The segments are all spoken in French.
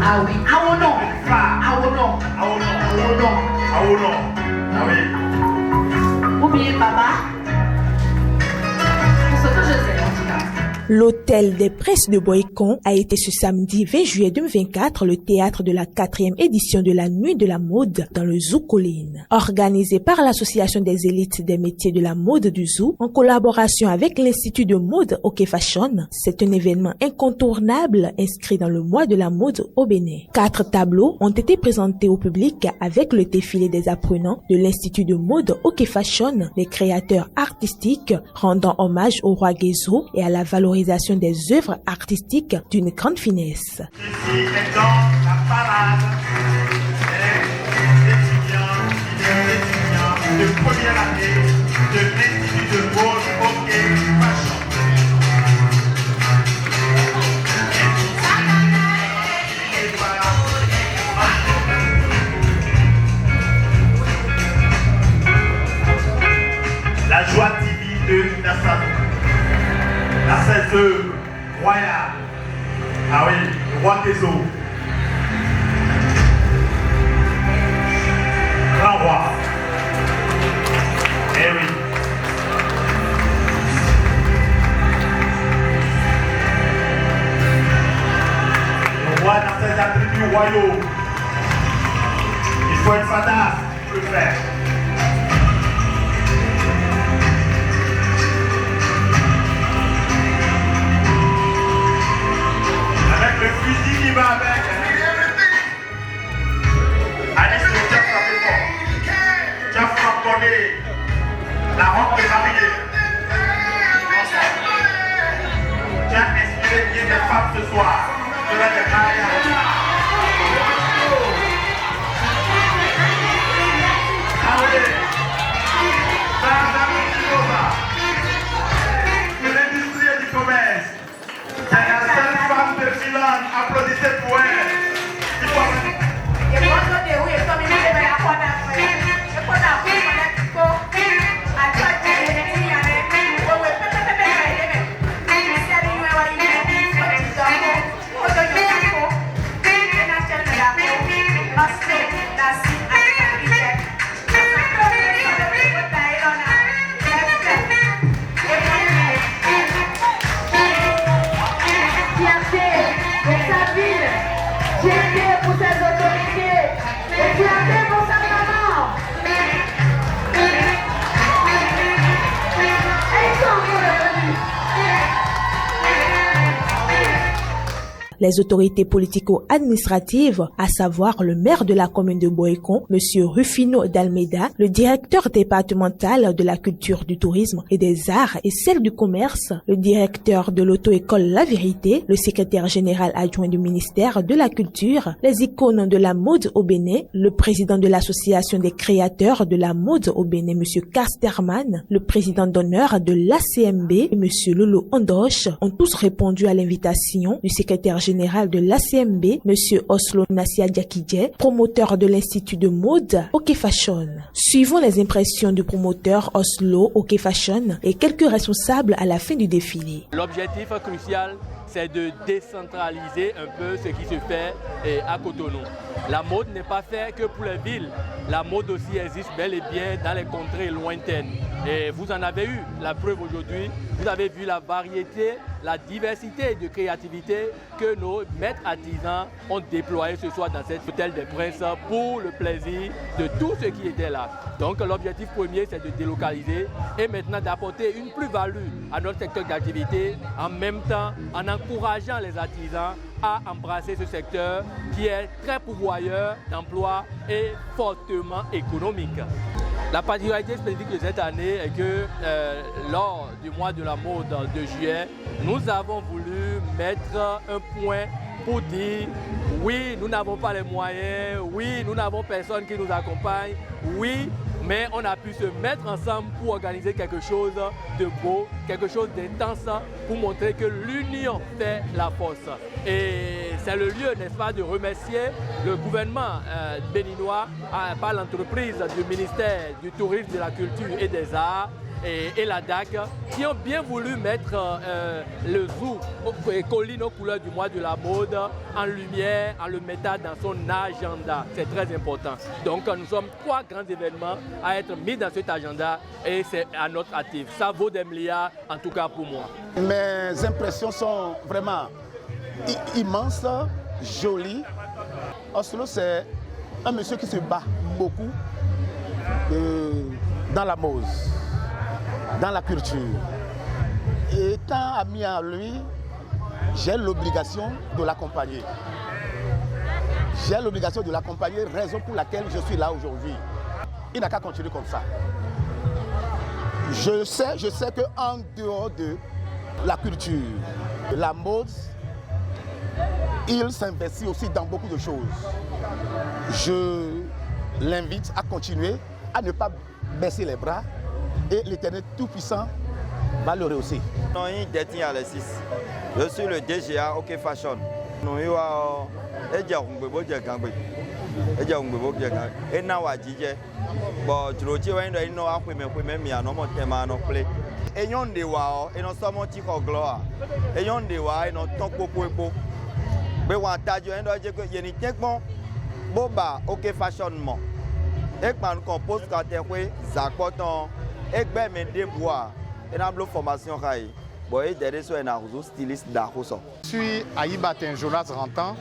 Ah oui, Awono. Awono. Ah oui. Ou bien Baba. Pour ce que je sais, en tout cas. L'Hôtel des Presses de Boycon a été ce samedi 20 juillet 2024 le théâtre de la 4e édition de la Nuit de la Mode dans le Zoo Colline. Organisé par l'Association des élites des métiers de la mode du Zoo en collaboration avec l'Institut de mode OK Fashion, c'est un événement incontournable inscrit dans le mois de la mode au Bénin. 4 tableaux ont été présentés au public avec le défilé des apprenants de l'Institut de mode OK Fashion, les créateurs artistiques rendant hommage au roi Guézo et à la valorisation des œuvres artistiques d'une grande finesse. Ici est dans la parade des étudiants de première année de l'Institut de mode OK Fashion. La joie divine de Nassano. À cette œuvre royale. Ah oui, le roi des eaux. Grand roi. Eh oui. Le roi dans ses attributs royaux. Il faut être fada pour le faire. Le fusil qui va avec. Allez, tu as frappé fort. Tu as frappé la robe de mariée. Tu as inspiré bien des femmes ce soir. Tu vas des mariages. Ah oui. Ça, de l'industrie et du commerce. C'est la seule femme de Finlande. Applaudissez pour elle. Les autorités politico-administratives, à savoir le maire de la commune de Boycon, M. Rufino d'Almeida, le directeur départemental de la culture, du tourisme et des arts et celle du commerce, le directeur de l'auto-école La Vérité, le secrétaire général adjoint du ministère de la Culture, les icônes de la mode au Bénin, le président de l'association des créateurs de la mode au Bénin, M. Casterman, le président d'honneur de l'ACMB, M. Lolo Ondoche, ont tous répondu à l'invitation du secrétaire général de l'ACMB, M. Oslo Nassia Diakidje, promoteur de l'Institut de mode OK Fashion. Suivons les impressions du promoteur Oslo OK Fashion et quelques responsables à la fin du défilé. L'objectif crucial, c'est de décentraliser un peu ce qui se fait à Cotonou. La mode n'est pas faite que pour les villes. La mode aussi existe bel et bien dans les contrées lointaines. Et vous en avez eu la preuve aujourd'hui. Vous avez vu la variété, la diversité de créativité que nos maîtres artisans ont déployé ce soir dans cet hôtel des Princes pour le plaisir de tous ceux qui étaient là. Donc l'objectif premier, c'est de délocaliser et maintenant d'apporter une plus-value à notre secteur d'activité, en même temps en encourageant les artisans à embrasser ce secteur qui est très pourvoyeur d'emplois et fortement économique. La particularité spécifique de cette année est que lors du mois de la mode de juillet, nous avons voulu mettre un point pour dire oui, nous n'avons pas les moyens, oui, nous n'avons personne qui nous accompagne, oui, mais on a pu se mettre ensemble pour organiser quelque chose de beau, quelque chose d'intense, pour montrer que l'union fait la force. Et c'est le lieu, n'est-ce pas, de remercier le gouvernement béninois par l'entreprise du ministère du Tourisme, de la Culture et des Arts, et la DAC qui ont bien voulu mettre le zoo Colline aux couleurs du mois de la mode en lumière, en le mettant dans son agenda. C'est très important. Donc nous sommes 3 grands événements à être mis dans cet agenda et c'est à notre actif. Ça vaut des milliards en tout cas pour moi. Mes impressions sont vraiment immenses, jolies. Oslo, c'est un monsieur qui se bat beaucoup dans la mode, dans la culture. Et étant ami à lui, j'ai l'obligation de l'accompagner. J'ai l'obligation de l'accompagner, raison pour laquelle je suis là aujourd'hui. Il n'a qu'à continuer comme ça. Je sais qu'en dehors de la culture, de la mode, il s'investit aussi dans beaucoup de choses. Je l'invite à continuer, à ne pas baisser les bras et l'Éternel Tout-Puissant va le rehausser. Je suis le DGA OK Fashion. Boba OK Fashion mo ek man compose catégorie zakoton ek be me débois et na blo formation kai boy derrière so na styliste d'Aroso. Je suis Aïbatin Jonas Rantan.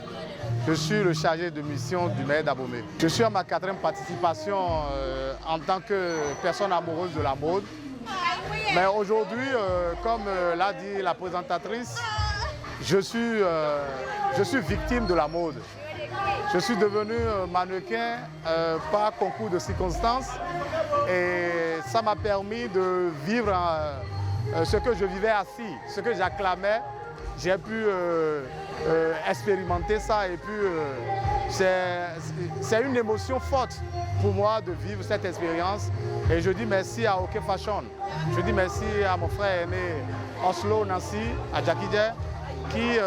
Je suis le chargé de mission du maire d'Abomey. Je suis à ma 4e participation en tant que personne amoureuse de la mode. Mais aujourd'hui, comme l'a dit la présentatrice, je suis victime de la mode. Je suis devenu mannequin par concours de circonstances et ça m'a permis de vivre ce que je vivais assis, ce que j'acclamais. J'ai pu expérimenter ça et puis c'est une émotion forte pour moi de vivre cette expérience. Et je dis merci à OK Fashion. Je dis merci à mon frère aîné Oslo Nancy, à Jackie J, qui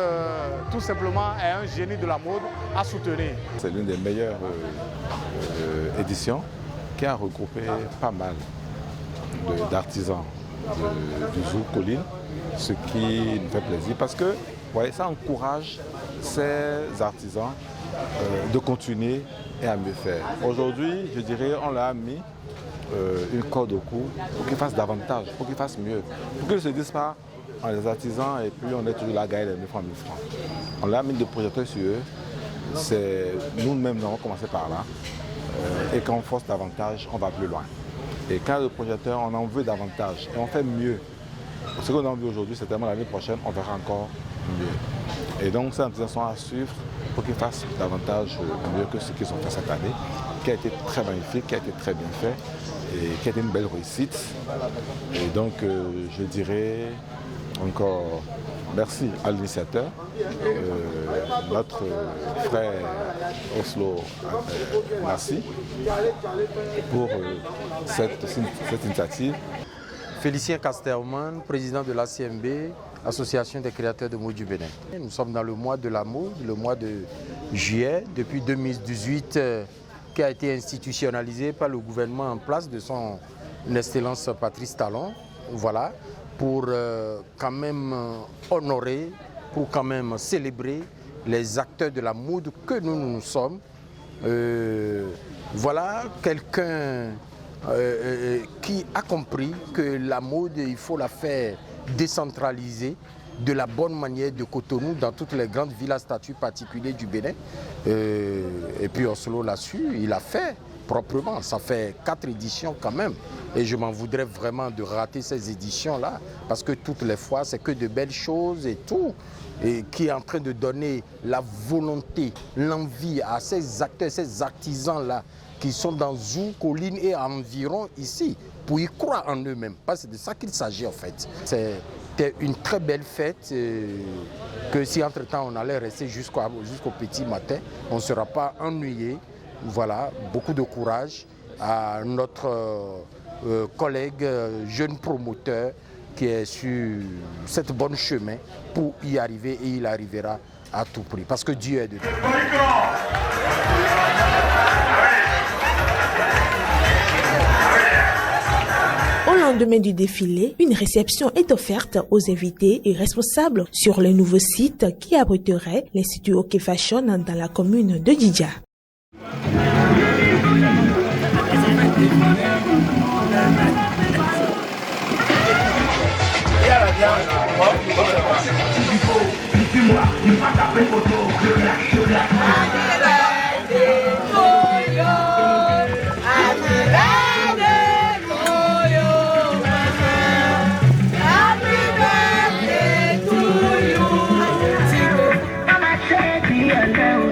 tout simplement est un génie de la mode à soutenir. C'est l'une des meilleures éditions qui a regroupé pas mal d'artisans du zoo Colline, ce qui nous fait plaisir parce que ouais, ça encourage ces artisans de continuer et à mieux faire. Aujourd'hui, je dirais, on leur a mis une corde au cou pour qu'ils fassent davantage, pour qu'ils fassent mieux, pour qu'ils ne se disent pas on est des artisans et puis on est toujours la gagne des 1000 francs, 1000 francs. On leur a mis des projecteurs sur eux, nous-mêmes nous avons commencé par là et quand on force davantage, on va plus loin. Et quand le projecteur, on en veut davantage et on fait mieux. Ce qu'on a envie aujourd'hui, c'est tellement l'année prochaine, on verra encore mieux. Et donc, ces artisans sont à suivre pour qu'ils fassent davantage mieux que ce qu'ils ont fait cette année, qui a été très magnifique, qui a été très bien fait et qui a été une belle réussite. Et donc, je dirais encore merci à l'initiateur, notre frère Oslo Nassi, pour cette initiative. Félicien Casterman, président de l'ACMB, Association des créateurs de mode du Bénin. Nous sommes dans le mois de la mode, le mois de juillet, depuis 2018, qui a été institutionnalisé par le gouvernement en place de son Excellence Patrice Talon. Voilà, pour quand même honorer, pour quand même célébrer les acteurs de la mode que nous sommes. Voilà quelqu'un qui a compris que la mode, il faut la faire décentraliser de la bonne manière de Cotonou dans toutes les grandes villes à statut particulier du Bénin. Et puis Oslo l'a su, il a fait proprement. Ça fait 4 éditions quand même. Et je m'en voudrais vraiment de rater ces éditions-là parce que toutes les fois, c'est que de belles choses et tout. Et qui est en train de donner la volonté, l'envie à ces acteurs, ces artisans-là qui sont dans Zou, Colline et environ ici, pour y croire en eux-mêmes. Parce que c'est de ça qu'il s'agit en fait. C'était une très belle fête que si entre-temps on allait rester jusqu'au petit matin, on ne sera pas ennuyé. Voilà, beaucoup de courage à notre collègue jeune promoteur qui est sur cette bonne chemin pour y arriver et il arrivera à tout prix. Parce que Dieu est de Dieu. lendemain du défilé, une réception est offerte aux invités et responsables sur le nouveau site qui abriterait l'Institut OK Fashion dans la commune de Djidja. Happy birthday to you.